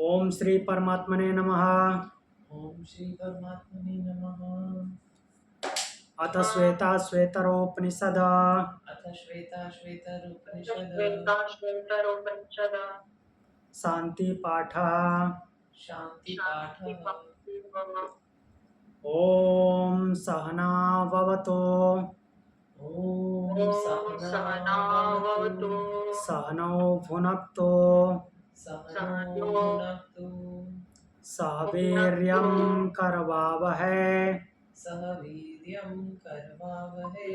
ओम श्री परमात्मने नमः। ओम श्री परमात्मने नमः। अथ श्वेता श्वेतरोपनिषद अथ श्वेता श्वेतरोपनिषद शांति पाठ। शांति पाठः। ओम सहना भवतु ओम सहना भवतु सहनौ भुनक्तु सहनौ भुनक्तु सह वीर्यं करवावहै सह वीर्यं करवावहै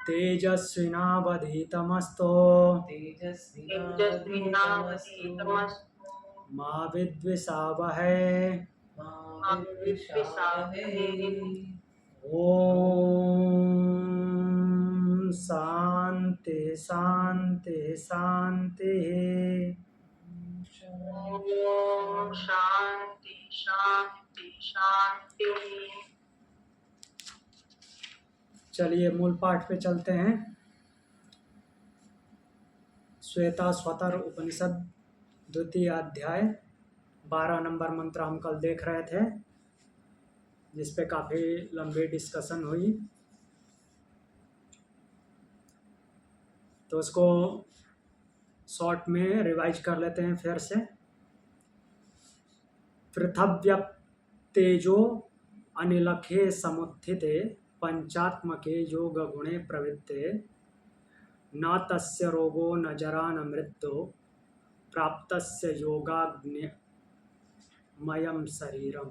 तेजस्विनावधीतमस्तु तेजस्विनावधीतमस्तु मा विद्विषावहै। मा विद्विषावहै। ओम शांति शांति शांति। ओम शांति शांति शांति। चलिए मूल पाठ पे चलते हैं। श्वेता स्वतर उपनिषद द्वितीय अध्याय 12 नंबर मंत्र हम कल देख रहे थे, जिस पे काफ़ी लंबी डिस्कशन हुई। तो उसको शॉर्ट में रिवाइज कर लेते हैं फिर से। पृथव्यप तेजो अनिलखे समुत्थिते पंचात्मके योग गुणे प्रवृत्ते न तस्य रोगो न जरा न मृत्यु प्राप्तस्य योगाग्निमयम शरीरम।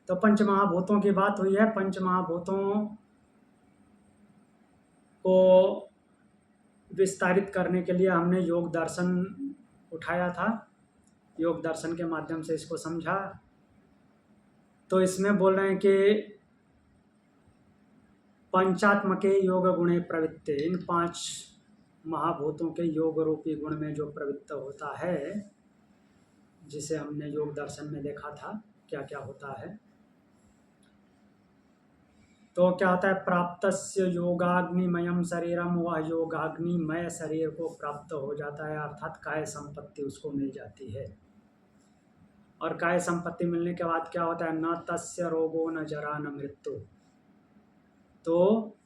तो पंचमहाभूतों की बात हुई है। पंचमहाभूतों को विस्तारित करने के लिए हमने योग दर्शन उठाया था। योग दर्शन के माध्यम से इसको समझा। तो इसमें बोल रहे हैं कि पंचात्मके योग गुणे प्रवृत्ते, इन 5 महाभूतों के योग रूपी गुण में जो प्रवृत्त होता है, जिसे हमने योग दर्शन में देखा था क्या क्या होता है। तो क्या होता है, प्राप्तस्य योगाग्निमयम शरीरम, वह योगाग्निमय शरीर को प्राप्त हो जाता है, अर्थात काय संपत्ति उसको मिल जाती है। और काय संपत्ति मिलने के बाद क्या होता है, न तस्य रोगो न जरा न मृत्यु। तो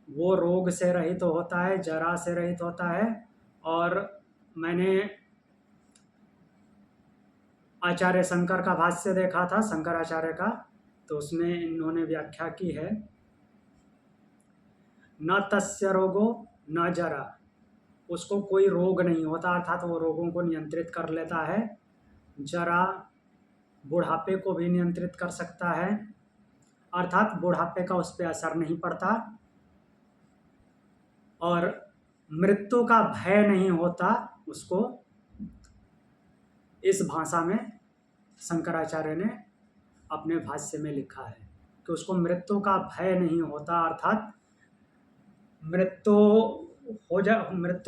वो रोग से रहित होता है, जरा से रहित होता है। और मैंने आचार्य शंकर का भाष्य देखा था, शंकराचार्य का, तो उसमें इन्होंने व्याख्या की है, न तस्य रोगो न जरा, उसको कोई रोग नहीं होता, अर्थात वो रोगों को नियंत्रित कर लेता है। जरा, बुढ़ापे को भी नियंत्रित कर सकता है, अर्थात बुढ़ापे का उस पर असर नहीं पड़ता। और मृत्यु का भय नहीं होता उसको। इस भाषा में शंकराचार्य ने अपने भाष्य में लिखा है कि उसको मृत्यु का भय नहीं होता, अर्थात मृत्यु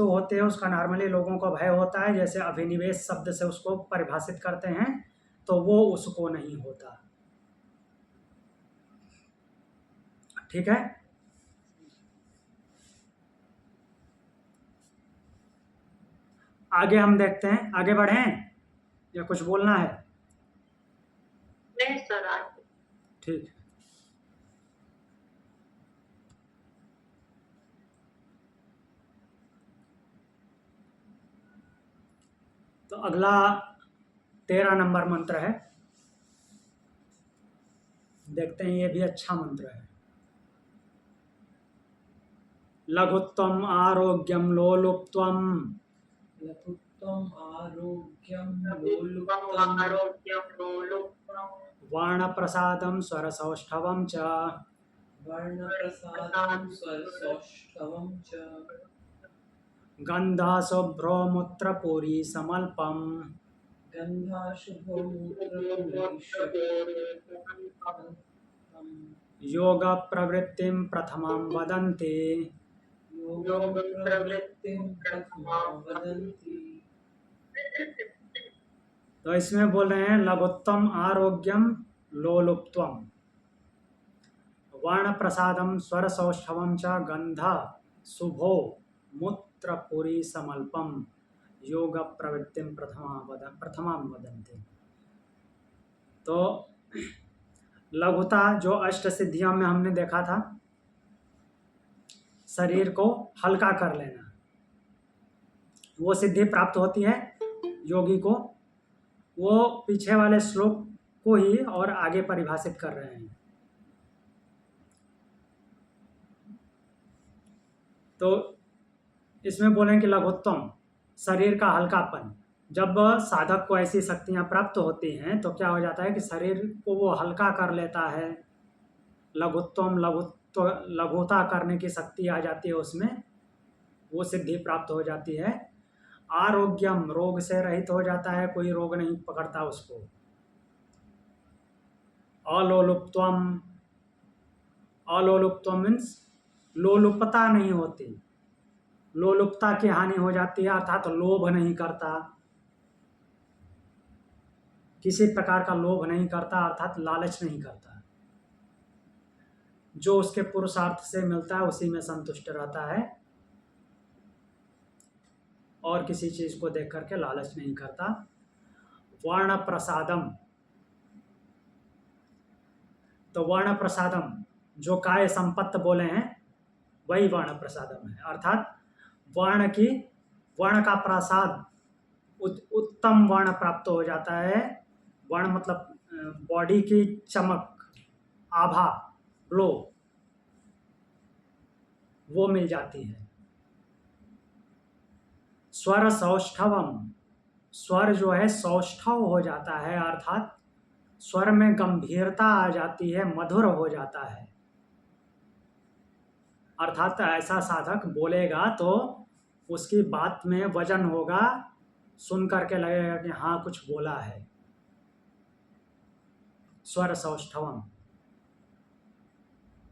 होते हैं उसका नॉर्मली लोगों को भय होता है, जैसे अभिनिवेश शब्द से उसको परिभाषित करते हैं, तो वो उसको नहीं होता। ठीक है। आगे हम देखते हैं, आगे बढ़ें या कुछ बोलना है? नहीं सर, आगे। ठीक। तो अगला 13 नंबर मंत्र है, देखते हैं। ये भी अच्छा मंत्र है। लघुत्वम आरोग्यम लोलुप्त्वम लघुत्वम् आरोग्यं लघुत्वम् लोलुप्त्वम् आरोग्यं लोलुप्त्वम् वर्णप्रसादं स्वरसौष्ठवं च वर्णप्रसादं स्वरसौष्ठवं च गन्धाशुभ्रो मूत्रपुरी समल्पम् गन्धाशुभो मूत्रपुरीशम् योग प्रवृत्तिं प्रथमां वदन्ति योगं प्रवृत्तिं प्रथमां वदन्ति। तो इसमें बोल रहे हैं लघुत्तम आरोग्यम लोलुप्त्वम वर्ण प्रसादम स्वर सौष्ठवम च गंध शुभो मूत्रपुरी समल्पम। योग प्रवृत्तिम प्रथमाम वदन्ति। तो लघुता जो अष्ट सिद्धियों में हमने देखा था, शरीर को हल्का कर लेना, वो सिद्धि प्राप्त होती है योगी को। वो पीछे वाले श्लोक को ही और आगे परिभाषित कर रहे हैं। तो इसमें बोलें कि लघुत्तम, शरीर का हल्कापन। जब साधक को ऐसी शक्तियां प्राप्त होती हैं तो क्या हो जाता है कि शरीर को वो हल्का कर लेता है। लघुत्तम, लघुता करने की शक्ति आ जाती है उसमें, वो सिद्धि प्राप्त हो जाती है। आरोग्यम, रोग से रहित हो जाता है, कोई रोग नहीं पकड़ता उसको। अलोलुप्त्वम, अलोलुप्त्वम मीन्स लोलुपता नहीं होती, लोलुपता की हानि हो जाती है, अर्थात लोभ नहीं करता, किसी प्रकार का लोभ नहीं करता, अर्थात लालच नहीं करता। जो उसके पुरुषार्थ से मिलता है उसी में संतुष्ट रहता है और किसी चीज को देख करके लालच नहीं करता। वर्ण प्रसादम, तो वर्ण प्रसादम जो काय संपत्त बोले हैं वही वर्ण प्रसादम है, अर्थात वर्ण का प्रसाद, उत्तम वर्ण प्राप्त हो जाता है। वर्ण मतलब बॉडी की चमक, आभा, ग्लो, वो मिल जाती है। स्वर सौष्ठवम, स्वर जो है सौष्ठव हो जाता है, अर्थात स्वर में गंभीरता आ जाती है, मधुर हो जाता है। अर्थात ऐसा साधक बोलेगा तो उसकी बात में वजन होगा, सुन करके लगेगा कि हाँ कुछ बोला है। स्वर सौष्ठवम।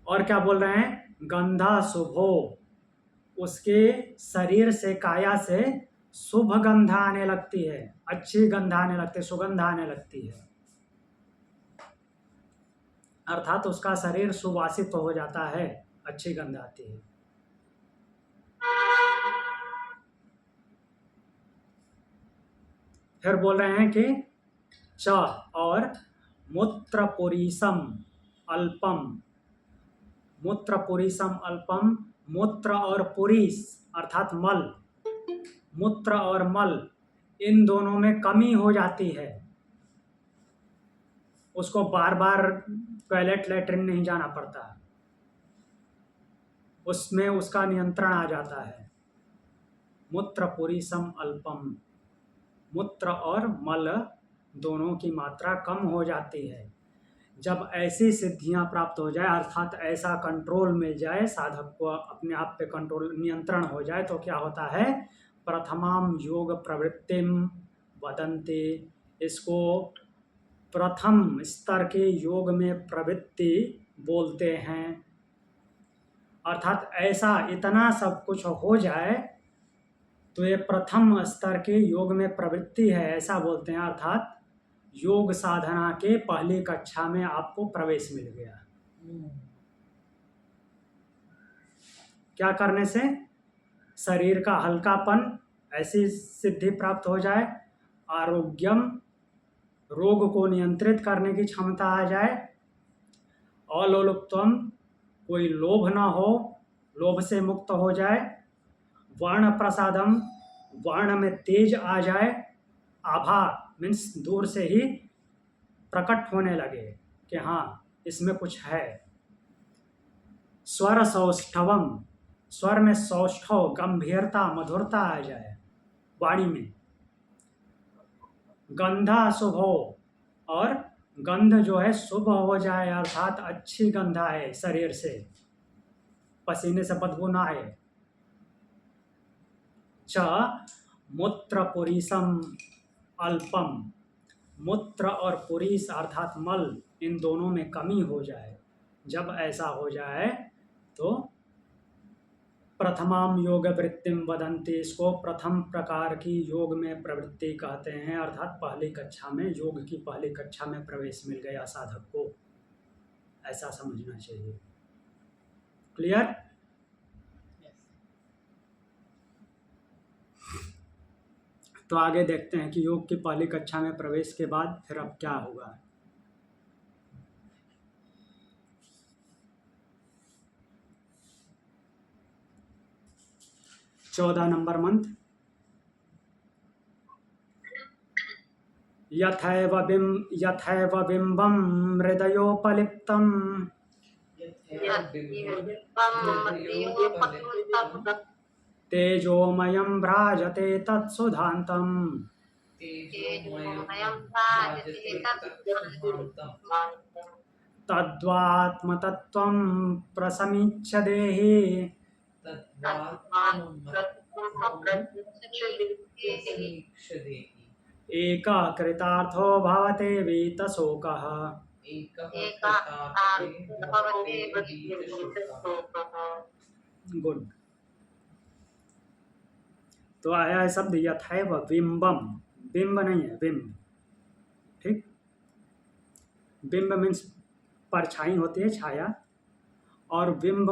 और क्या बोल रहे हैं? गंधा शुभो, उसके शरीर से, काया से शुभ गंध आने लगती है, अच्छी गंध आने लगती है, सुगंध आने लगती है, अर्थात उसका शरीर सुवासित हो जाता है, अच्छी गंध आती है। फिर बोल रहे हैं कि च और मूत्रपुरीसम अल्पम, मूत्रपुरीसम अल्पम, मूत्र और पुरीस अर्थात मल, मूत्र और मल इन दोनों में कमी हो जाती है। उसको बार बार टॉयलेट लैट्रिन नहीं जाना पड़ता, उसमें उसका नियंत्रण आ जाता है। मूत्रपुरीसम अल्पम, मूत्र और मल दोनों की मात्रा कम हो जाती है। जब ऐसी सिद्धियां प्राप्त हो जाए, अर्थात ऐसा कंट्रोल मिल जाए, साधक को अपने आप पे कंट्रोल, नियंत्रण हो जाए, तो क्या होता है? प्रथमाम योग प्रवृत्तिम वदन्ति, इसको प्रथम स्तर के योग में प्रवृत्ति बोलते हैं। अर्थात ऐसा इतना सब कुछ हो जाए तो ये प्रथम स्तर के योग में प्रवृत्ति है, ऐसा बोलते हैं। अर्थात योग साधना के पहली कक्षा में आपको प्रवेश मिल गया। क्या करने से? शरीर का हल्कापन, ऐसी सिद्धि प्राप्त हो जाए, आरोग्यम, रोग को नियंत्रित करने की क्षमता आ जाए, अलोलुप्त्वम, कोई लोभ ना हो, लोभ से मुक्त हो जाए, वर्ण प्रसादम, वर्ण में तेज आ जाए, आभा मीन्स दूर से ही प्रकट होने लगे कि हाँ इसमें कुछ है। स्वर सौष्ठवम, स्वर में सौष्ठव, गंभीरता, मधुरता आ जाए वाणी में। गंधा शुभ हो, और गंध जो है शुभ हो जाए, अर्थात अच्छी गंध आए शरीर से, पसीने से बदबू ना आए। च मूत्रपुरीसम अल्पम, मूत्र और पुरीस अर्थात मल, इन दोनों में कमी हो जाए। जब ऐसा हो जाए तो प्रथमाम योग वृत्तिम वदन्ति, इसको प्रथम प्रकार की योग में प्रवृत्ति कहते हैं, अर्थात पहली कक्षा में, योग की पहली कक्षा में प्रवेश मिल गया साधक को, ऐसा समझना चाहिए। क्लियर? तो आगे देखते हैं कि योग की पहली कक्षा में प्रवेश के बाद फिर अब क्या होगा। चौदह नंबर मंत्र। यथैव बिम्बं हृदयोपलिप्तं तेजोमयं भ्राजते तत्सुधान्तम् तद्वात्मतत्त्वं प्रसमीक्ष्य देहि एकः कृतार्थो भवते वीतशोकः। गुड। तो आया है शब्द यथैव बिम्बम, बिंब नहीं है, बिंब। ठीक, बिंब मीन्स परछाई होती है, छाया, और बिंब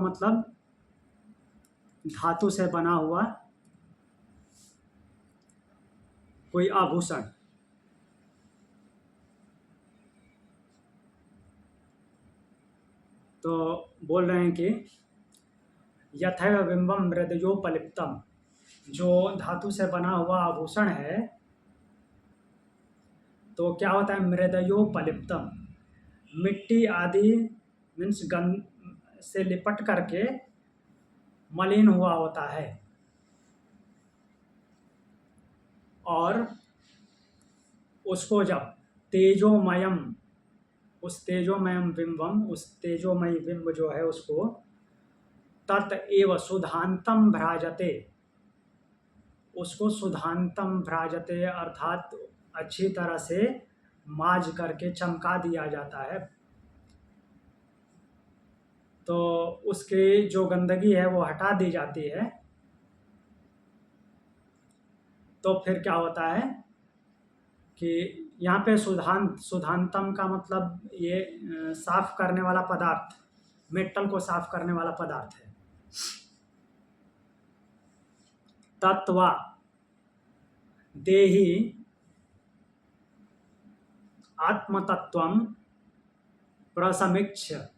मतलब धातु से बना हुआ कोई आभूषण। तो बोल रहे हैं कि यथैव बिंबम हृदयोपलिप्तम, जो धातु से बना हुआ आभूषण है, तो क्या होता है मृदयोपलिप्तम, मिट्टी आदि मीन्स गंध से लिपट करके मलिन हुआ होता है, और उसको जब तेजोमयम, उस तेजोमयम बिंबम, उस तेजोमयी बिंब जो है उसको तत् एव सुधांतम भ्राजते, उसको सुधांतम भ्राजते अर्थात अच्छी तरह से माज करके चमका दिया जाता है। तो उसकी जो गंदगी है वो हटा दी जाती है। तो फिर क्या होता है कि यहाँ पे सुधांतम का मतलब ये साफ करने वाला पदार्थ, मेटल को साफ करने वाला पदार्थ है। तत्वा देहि आत्मतत्वं प्रसमीक्ष्य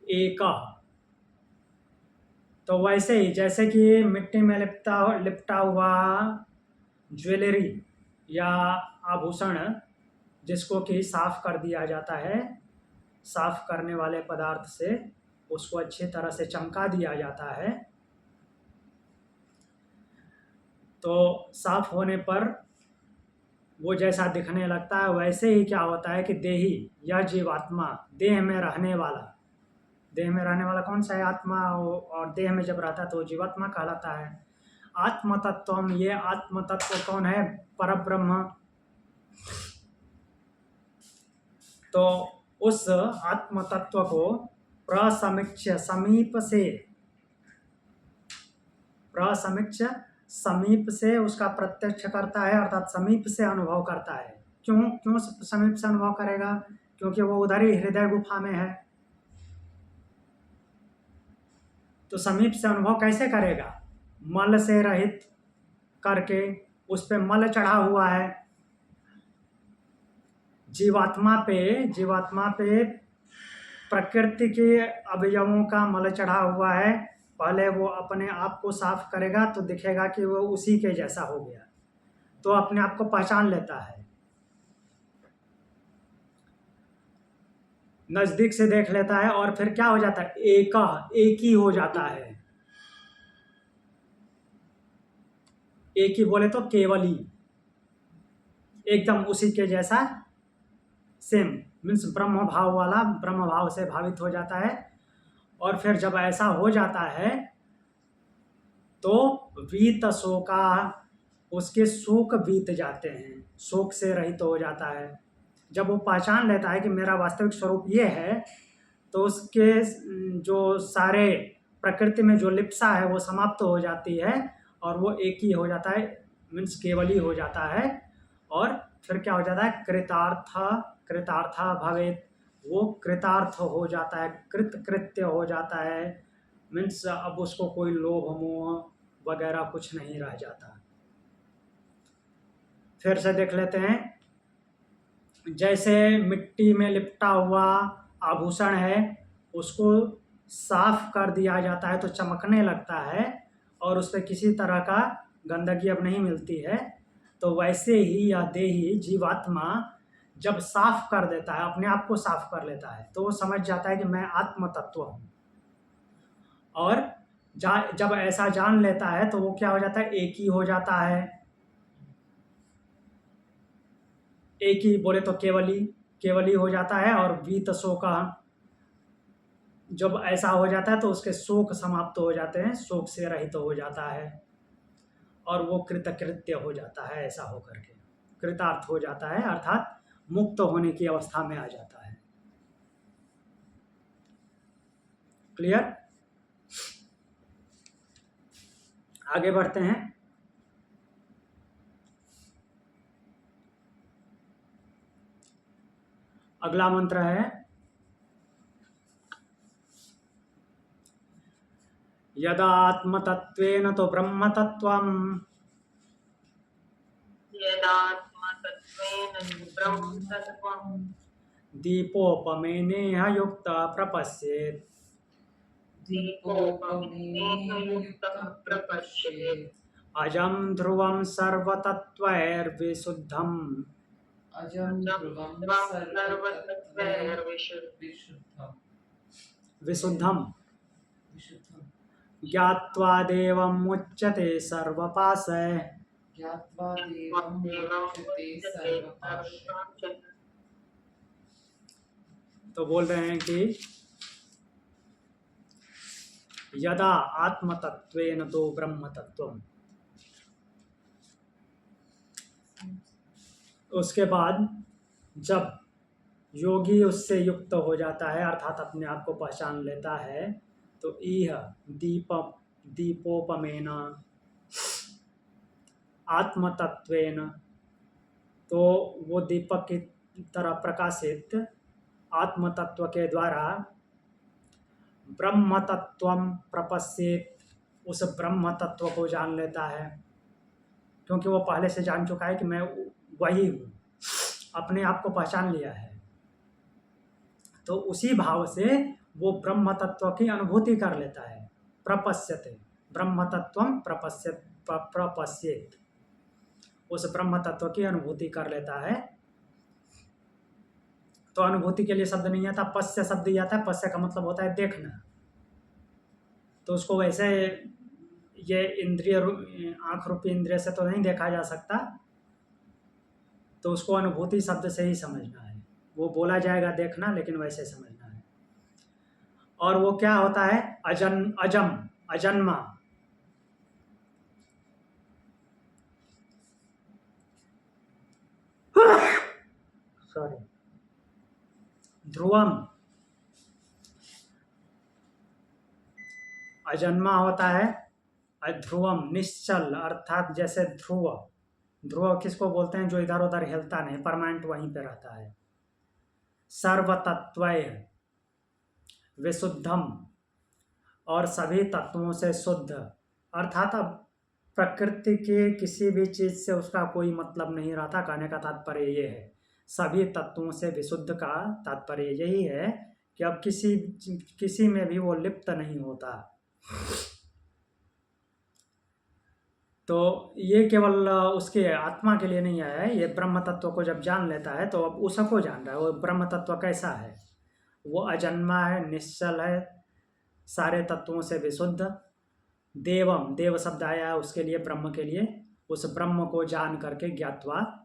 एक। तो वैसे ही जैसे कि मिट्टी में लिपटा हुआ ज्वेलरी या आभूषण जिसको कि साफ कर दिया जाता है, साफ करने वाले पदार्थ से उसको अच्छी तरह से चमका दिया जाता है, तो साफ होने पर वो जैसा दिखने लगता है, वैसे ही क्या होता है कि देही, यह जीवात्मा, देह में रहने वाला, देह में रहने वाला कौन सा है? आत्मा। और देह में जब रहता है तो जीवात्मा कहलाता है। आत्म तत्व, ये आत्म तत्व कौन है? परब्रह्म। तो उस आत्म तत्व को प्रसमीक्ष्य, समीप से उसका प्रत्यक्ष करता है, अर्थात समीप से अनुभव करता है। क्यों समीप से अनुभव करेगा? क्योंकि वो उधर ही हृदय गुफा में है। तो समीप से अनुभव कैसे करेगा? मल से रहित करके, उस पे मल चढ़ा हुआ है। जीवात्मा पे प्रकृति के अवयवों का मल चढ़ा हुआ है। पहले वो अपने आप को साफ करेगा तो दिखेगा कि वो उसी के जैसा हो गया, तो अपने आप को पहचान लेता है। नजदीक से देख लेता है और फिर क्या हो जाता है? एक ही हो जाता है। एक ही बोले तो केवली, एकदम उसी के जैसा, सेम मीन्स ब्रह्म भाव वाला, ब्रह्म भाव से भावित हो जाता है। और फिर जब ऐसा हो जाता है तो वीत शोका, उसके शोक बीत जाते हैं, शोक से रहित हो जाता है। जब वो पहचान लेता है कि मेरा वास्तविक स्वरूप ये है, तो उसके जो सारे प्रकृति में जो लिप्सा है वो समाप्त हो जाती है और वो एक ही हो जाता है, मीन्स केवली हो जाता है। और फिर क्या हो जाता है? कृतार्थ भवेत, वो कृतार्थ हो जाता है, कृत्य हो जाता है। मीन्स अब उसको कोई लोभ मोह वगैरह कुछ नहीं रह जाता। फिर से देख लेते हैं। जैसे मिट्टी में लिपटा हुआ आभूषण है, उसको साफ कर दिया जाता है तो चमकने लगता है और उस पर किसी तरह का गंदगी अब नहीं मिलती है, तो वैसे ही यह देही जीवात्मा जब साफ कर देता है, अपने आप को साफ कर लेता है, तो वो समझ जाता है कि मैं आत्म तत्व हूँ। और जब ऐसा जान लेता है तो वो क्या हो जाता है, एक ही हो जाता है। एक ही बोले तो केवली हो जाता है। और वीत शोका, जब ऐसा हो जाता है तो उसके शोक समाप्त हो जाते हैं, शोक से रहित हो जाता है और वो कृतकृत्य हो जाता है। ऐसा होकर के कृतार्थ हो जाता है, अर्थात मुक्त होने की अवस्था में आ जाता है। क्लियर? आगे बढ़ते हैं। अगला मंत्र है यदात्मतत्वेन तो ब्रह्मतत्वम् यदात्मतत्त्वेन ब्रह्मतत्त्वं दीपोपमेनेह युक्तः प्रपश्येत् दीपोपमेनेह युक्तः प्रपश्येत् अजं ध्रुवं सर्वतत्त्वैर्विशुद्धम् अजं ध्रुवं सर्वतत्त्वैर्विशुद्धं विशुद्धम् ज्ञात्वा देवमुच्यते सर्वपाशै। ज्ञात्वा देवं मुच्यते सर्वपाशै। तो बोल रहे हैं कि यदा आत्मतत्वेन तो ब्रह्मतत्वम्, उसके बाद जब योगी उससे युक्त हो जाता है, अर्थात अपने आप को पहचान लेता है, तो इह दीपोपमेन आत्मतत्वेन, तो वो दीपक की तरह प्रकाशित आत्मतत्व के द्वारा ब्रह्म तत्वम प्रपश्येत, उस ब्रह्म तत्व को जान लेता है, क्योंकि वो पहले से जान चुका है कि मैं वही हूँ, अपने आप को पहचान लिया है। तो उसी भाव से वो ब्रह्म तत्व की अनुभूति कर लेता है। प्रपश्यते ब्रह्म तत्वम प्रपश्येत, उस ब्रह्म तत्व की अनुभूति कर लेता है। तो अनुभूति के लिए शब्द नहीं आता, पश्य शब्द ही आता है। पश्य का मतलब होता है देखना। तो उसको वैसे ये इंद्रिय आँख रूपी इंद्रिय से तो नहीं देखा जा सकता, तो उसको अनुभूति शब्द से ही समझना है। वो बोला जाएगा देखना, लेकिन वैसे समझना है। और वो क्या होता है, अजन्मा, सॉरी, ध्रुवम, अजन्मा होता है। ध्रुवम निश्चल, अर्थात जैसे ध्रुव किसको बोलते हैं, जो इधर उधर हिलता नहीं, परमानेंट वहीं पे रहता है। सर्वतत्वय विशुद्धम, और सभी तत्वों से शुद्ध, अर्थात अब प्रकृति के किसी भी चीज से उसका कोई मतलब नहीं रहता। कहने का तात्पर्य ये है, सभी तत्वों से विशुद्ध का तात्पर्य यही है कि अब किसी में भी वो लिप्त नहीं होता। तो ये केवल उसके आत्मा के लिए नहीं आया है, ये ब्रह्म तत्व को जब जान लेता है तो अब उसको जान रहा है वो ब्रह्म तत्व कैसा है। वो अजन्मा है, निश्चल है, सारे तत्वों से विशुद्ध। देवम, देव शब्द आया है उसके लिए, ब्रह्म के लिए। उस ब्रह्म को जान करके ज्ञात्वा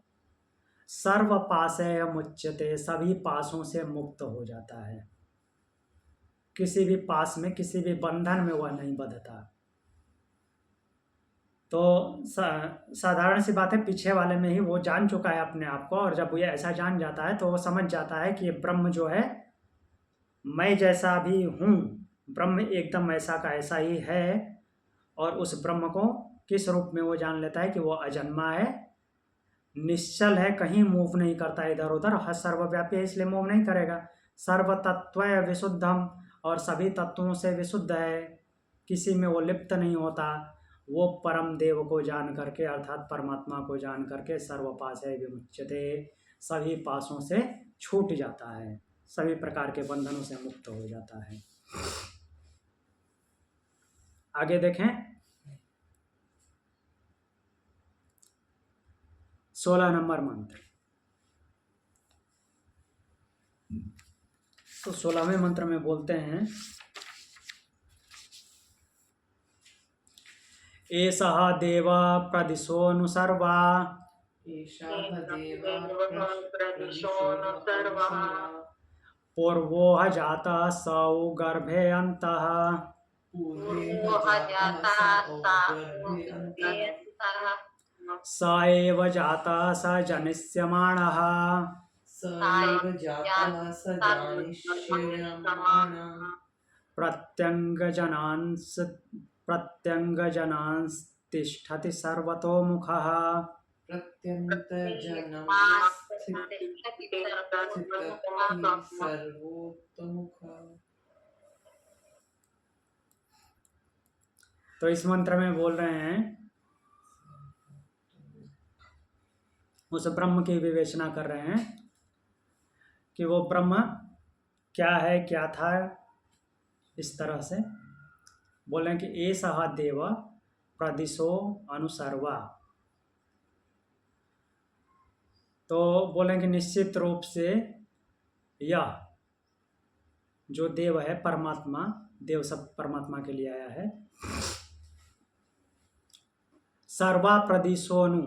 सर्व पाशय मुच्यते, सभी पासों से मुक्त हो जाता है। किसी भी पास में, किसी भी बंधन में वह नहीं बंधता। तो साधारण सी बात है, पीछे वाले में ही वो जान चुका है अपने आप को, और जब ये ऐसा जान जाता है तो वो समझ जाता है कि ये ब्रह्म जो है, मैं जैसा भी हूँ, ब्रह्म एकदम ऐसा का ऐसा ही है। और उस ब्रह्म को किस रूप में वो जान लेता है कि वो अजन्मा है, निश्चल है, कहीं मूव नहीं करता इधर उधर, हर सर्वव्यापी है इसलिए मूव नहीं करेगा। सर्व तत्व विशुद्धम, और सभी तत्वों से विशुद्ध है, किसी में वो लिप्त नहीं होता। वो परम देव को जान करके अर्थात परमात्मा को जान करके सर्वपाशै विमुच्यते, सभी पासों से छूट जाता है, सभी प्रकार के बंधनों से मुक्त हो जाता है। आगे देखें 16 नंबर मंत्र। तो 16वें मंत्र में बोलते हैं एषः देव प्रदिशोऽनु सर्वा एषः देवा प्रदिशोऽनु सर्वः पूर्वो जातः सौ गर्भे अन्तः पूर्वे जातः स गर्भे अन्तः स एव जातः स जनिष्यमाणः स एव जातः स जानिष्यमाणः प्रत्यङ्गजनांस्तिष्ठति सर्वतोमुखः प्रत्यन्तजनमस्थितिः सर्वतोमुखः। तो इस मंत्र में बोल रहे हैं, उस ब्रह्म की विवेचना कर रहे हैं कि वो ब्रह्म क्या है, क्या था। इस तरह से बोलें कि एषः देव प्रदिशो अनुसर्वा। तो बोलें कि निश्चित रूप से यह जो देव है परमात्मा, देव शब्द परमात्मा के लिए आया है। सर्वा प्रदिशोनु,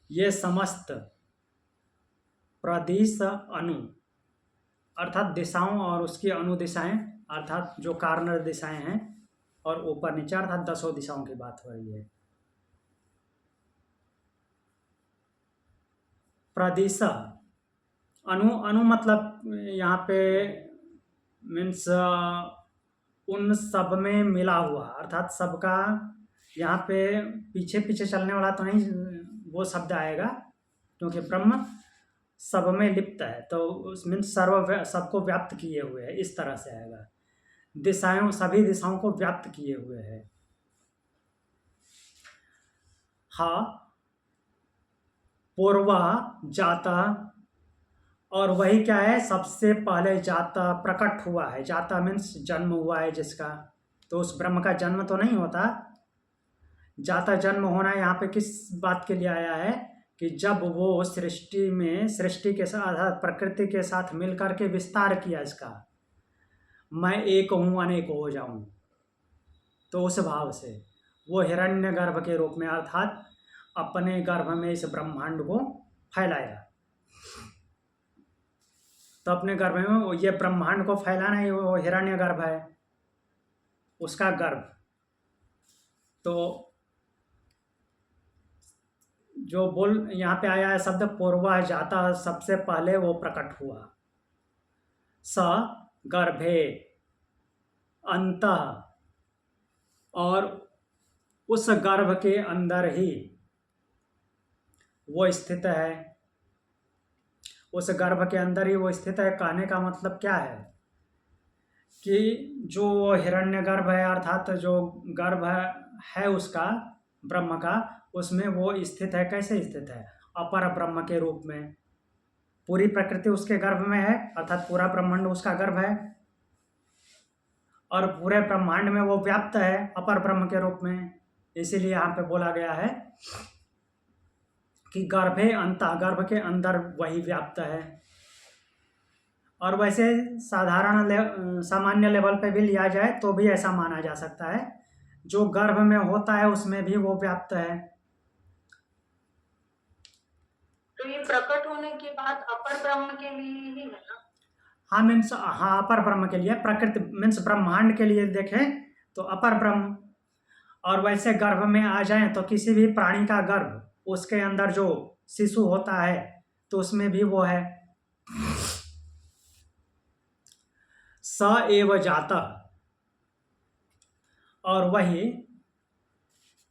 ये समस्त प्रदिश अनु अर्थात दिशाओं और उसकी अनुदिशाएं अर्थात जो कार्नर दिशाएं हैं और ऊपर नीचे अर्थात 10 दिशाओं की बात हो रही है। प्रदिश अनु, अनु मतलब यहाँ पे मीन्स उन सब में मिला हुआ, अर्थात सबका यहाँ पे पीछे पीछे चलने वाला तो नहीं वो शब्द आएगा, क्योंकि ब्रह्म सब में लिप्त है, तो उसमें सबको व्याप्त किए हुए है, इस तरह से आएगा। दिशाओं, सभी दिशाओं को व्याप्त किए हुए है। हाँ, पूर्व जाता, और वही क्या है, सबसे पहले जाता प्रकट हुआ है। जाता मीन्स जन्म हुआ है जिसका, तो उस ब्रह्म का जन्म तो नहीं होता। जाता जन्म होना यहाँ पे किस बात के लिए आया है कि जब वो सृष्टि में, सृष्टि के साथ प्रकृति के साथ मिलकर के विस्तार किया इसका, मैं एक हूँ अनेक हो जाऊँ, तो उस भाव से वो हिरण्यगर्भ के रूप में अर्थात अपने गर्भ में इस ब्रह्मांड को फैलाया। तो अपने गर्भ में ये ब्रह्मांड को फैलाना ही वो हिरण्यगर्भ है, उसका गर्भ। तो जो बोल यहाँ पे आया है शब्द पूर्वा जाता, सबसे पहले वो प्रकट हुआ। स गर्भे अंतः, और उस गर्भ के अंदर ही वो स्थित है। उस गर्भ के अंदर ही वो स्थित है। कहने का मतलब क्या है कि जो हिरण्यगर्भ है अर्थात जो गर्भ है उसका, ब्रह्म का, उसमें वो स्थित है। कैसे स्थित है? अपर ब्रह्म के रूप में। पूरी प्रकृति उसके गर्भ में है, अर्थात पूरा ब्रह्मांड उसका गर्भ है, और पूरे ब्रह्मांड में वो व्याप्त है अपर ब्रह्म के रूप में। इसीलिए यहाँ पे बोला गया है कि गर्भे अंतः, गर्भ के अंदर वही व्याप्त है। और वैसे साधारण सामान्य लेवल पे भी लिया जाए तो भी ऐसा माना जा सकता है, जो गर्भ में होता है उसमें भी वो व्याप्त है। तो ये प्रकट होने के बाद अपर ब्रह्म के लिए ही है ना? हाँ मीन्स, हाँ अपर ब्रह्म के लिए, प्रकृति मीन्स ब्रह्मांड के लिए देखें तो अपर ब्रह्म। और वैसे गर्भ में आ जाएं तो किसी भी प्राणी का गर्भ, उसके अंदर जो शिशु होता है तो उसमें भी वो है। स एव जाता, और वही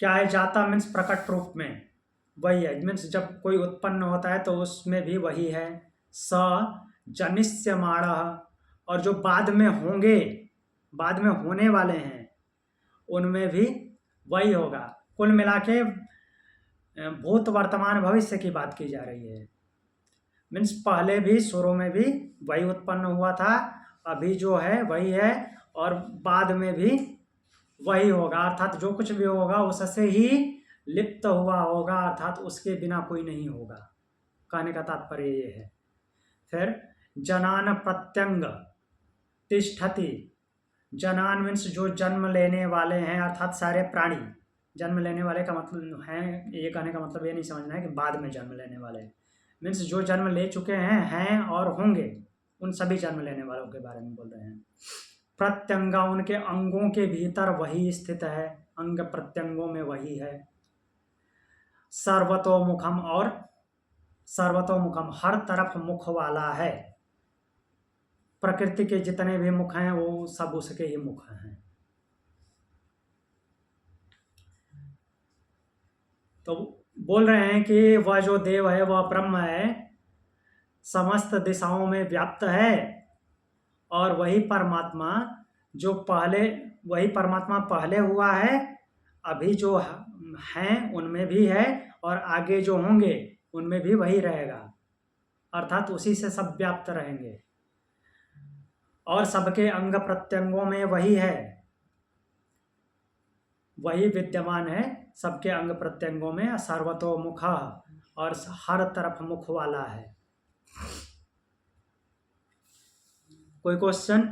क्या है, जाता मीन्स प्रकट रूप में वही है। मीन्स जब कोई उत्पन्न होता है तो उसमें भी वही है। स जनिष्यमाणः, और जो बाद में होंगे, बाद में होने वाले हैं, उनमें भी वही होगा। कुल मिला के भूत वर्तमान भविष्य की बात की जा रही है। मीन्स पहले भी शुरू में भी वही उत्पन्न हुआ था, अभी जो है वही है, और बाद में भी वही होगा। अर्थात जो कुछ भी होगा उससे ही लिप्त हुआ होगा, अर्थात उसके बिना कोई नहीं होगा। कहने का तात्पर्य ये है। फिर जनान प्रत्यंग तिष्ठति। जनान मीन्स जो जन्म लेने वाले हैं, अर्थात सारे प्राणी। जन्म लेने वाले का मतलब है, ये कहने का मतलब ये नहीं समझना है कि बाद में जन्म लेने वाले। मीन्स जो जन्म ले चुके हैं और होंगे, उन सभी जन्म लेने वालों के बारे में बोल रहे हैं। प्रत्यंगा, उनके अंगों के भीतर वही स्थित है, अंग प्रत्यंगों में वही है। सर्वतोमुखम, और सर्वतोमुखम हर तरफ मुख वाला है। प्रकृति के जितने भी मुख हैं वो सब उसके ही मुख हैं। तो बोल रहे हैं कि वह जो देव है वह ब्रह्म है, समस्त दिशाओं में व्याप्त है, और वही परमात्मा जो पहले, वही परमात्मा पहले हुआ है, अभी जो हैं उनमें भी है, और आगे जो होंगे उनमें भी वही रहेगा। अर्थात उसी से सब व्याप्त रहेंगे, और सबके अंग प्रत्यंगों में वही है, वही विद्यमान है सबके अंग प्रत्यंगों में। सर्वतोमुख, और हर तरफ मुख वाला है। कोई क्वेश्चन?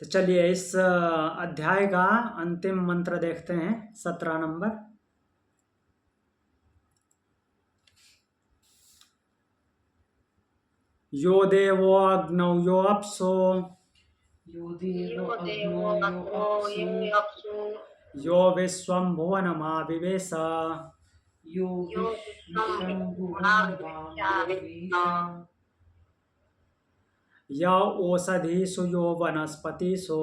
तो चलिए इस अध्याय का अंतिम मंत्र देखते हैं, 17 नंबर। यो देवो अग्नौ यो अप्सो, यो देवो यो देवो अग्नो यो अग्नो अप्सु, अप्सु, यो विश्वं भुवनमाविवेश, यो यो विश्वं भुवनं भुवनमाविवेश, य ओषधीषु यो वनस्पतिषु,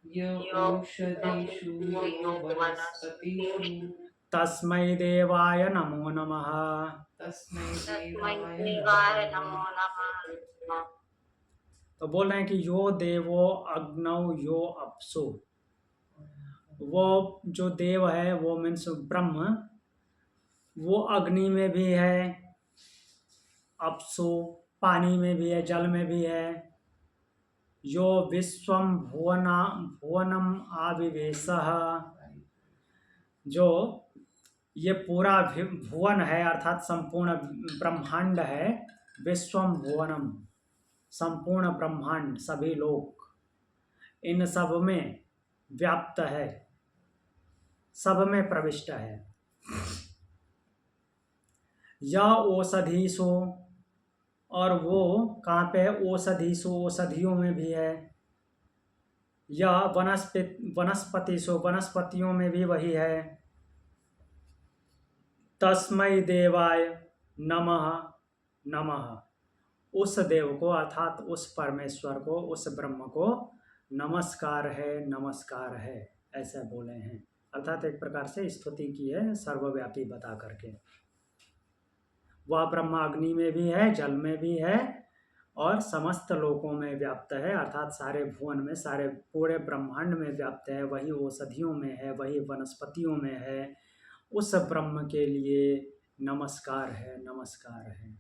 य ओषधीषु यो वनस्पतिषु, तस्मै देवाय नमो नमः। तस्मै तस्मै देवाय देवाय नमो नमो नमः। नमः। तो बोल रहे हैं कि यो देवो अग्नौ यो अप्सु। वो जो देव है वो मीन्स ब्रह्म, वो अग्नि में भी है, अप्सु पानी में भी है, जल में भी है। यो विश्वम भुवनम आविवेशः, जो ये पूरा भुवन है, अर्थात संपूर्ण ब्रह्मांड है। विश्वम भुवनम, संपूर्ण ब्रह्मांड, सभी लोक, इन सब में व्याप्त है, सब में प्रविष्ट है। या औषधीषु, और वो कहाँ पे है? औषधीषु, औषधियों में भी है। या वनस्पतिषु, वनस्पतियों में भी वही है। तस्मै देवाय नमः नमः, उस देव को अर्थात उस परमेश्वर को, उस ब्रह्म को नमस्कार है, नमस्कार है, ऐसा बोले हैं। अर्थात एक प्रकार से स्तुति की है सर्वव्यापी बता करके। वह ब्रह्म अग्नि में भी है, जल में भी है, और समस्त लोकों में व्याप्त है, अर्थात सारे भुवन में, सारे पूरे ब्रह्मांड में व्याप्त है। वही औषधियों में है, वही वनस्पतियों में है। उस ब्रह्म के लिए नमस्कार है, नमस्कार है।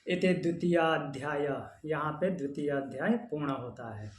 इति द्वितीय अध्याय, यहाँ पे द्वितीय अध्याय पूर्ण होता है।